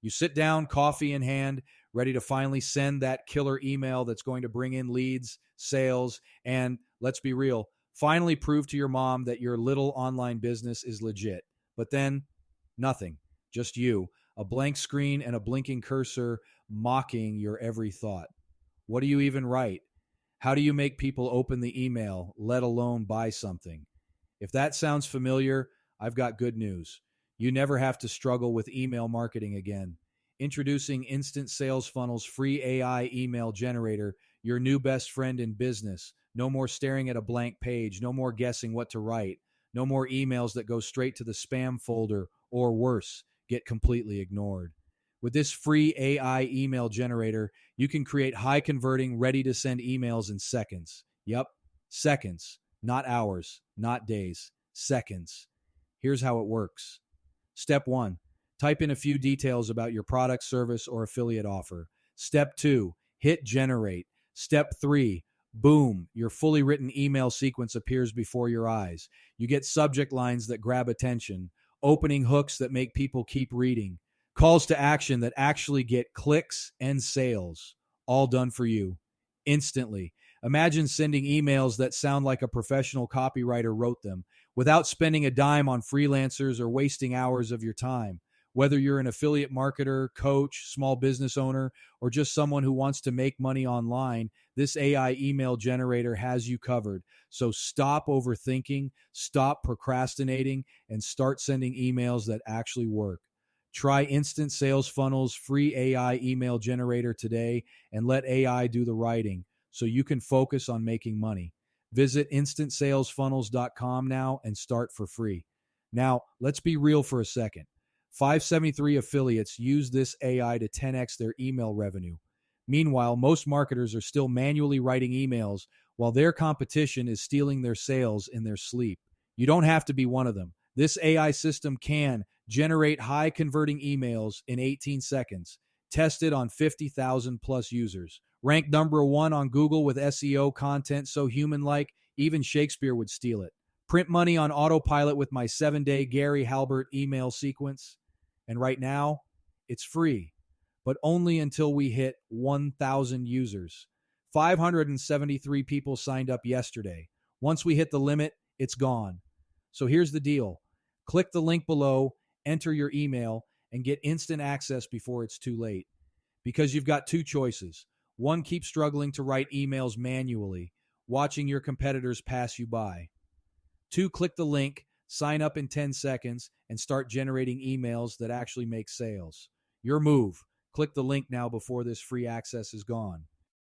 You sit down, coffee in hand, ready to finally send that killer email that's going to bring in leads, sales, and let's be real, finally prove to your mom that your little online business is legit. But then, nothing. Just you, a blank screen and a blinking cursor mocking your every thought. What do you even write? How do you make people open the email, let alone buy something? If that sounds familiar, I've got good news. You never have to struggle with email marketing again. Introducing Instant Sales Funnel's free AI email generator, your new best friend in business. No more staring at a blank page, no more guessing what to write, no more emails that go straight to the spam folder or worse, get completely ignored. With this free AI email generator, you can create high converting, ready to send emails in seconds. Yep, seconds, not hours, not days, seconds. Here's how it works. Step 1, type in a few details about your product, service, or affiliate offer. Step 2, hit generate. Step 3, boom, your fully written email sequence appears before your eyes. You get subject lines that grab attention, opening hooks that make people keep reading, calls to action that actually get clicks and sales, all done for you instantly. Imagine sending emails that sound like a professional copywriter wrote them without spending a dime on freelancers or wasting hours of your time. Whether you're an affiliate marketer, coach, small business owner, or just someone who wants to make money online, this AI email generator has you covered. So stop overthinking, stop procrastinating, and start sending emails that actually work. Try Instant Sales Funnel's free AI email generator today and let AI do the writing so you can focus on making money. Visit instantsalesfunnels.com now and start for free. Now, let's be real for a second. 573 affiliates use this AI to 10x their email revenue. Meanwhile, most marketers are still manually writing emails while their competition is stealing their sales in their sleep. You don't have to be one of them. This AI system can generate high converting emails in 18 seconds, tested on 50,000 plus users. Ranked number 1 on Google with SEO content so human-like, even Shakespeare would steal it. Print money on autopilot with my 7-day Gary Halbert email sequence. And right now, it's free, but only until we hit 1,000 users. 573 people signed up yesterday. Once we hit the limit, it's gone. So here's the deal. Click the link below, enter your email, and get instant access before it's too late. Because you've got 2 choices. 1, keep struggling to write emails manually, watching your competitors pass you by. 2, click the link, sign up in 10 seconds, and start generating emails that actually make sales. Your move. Click the link now before this free access is gone.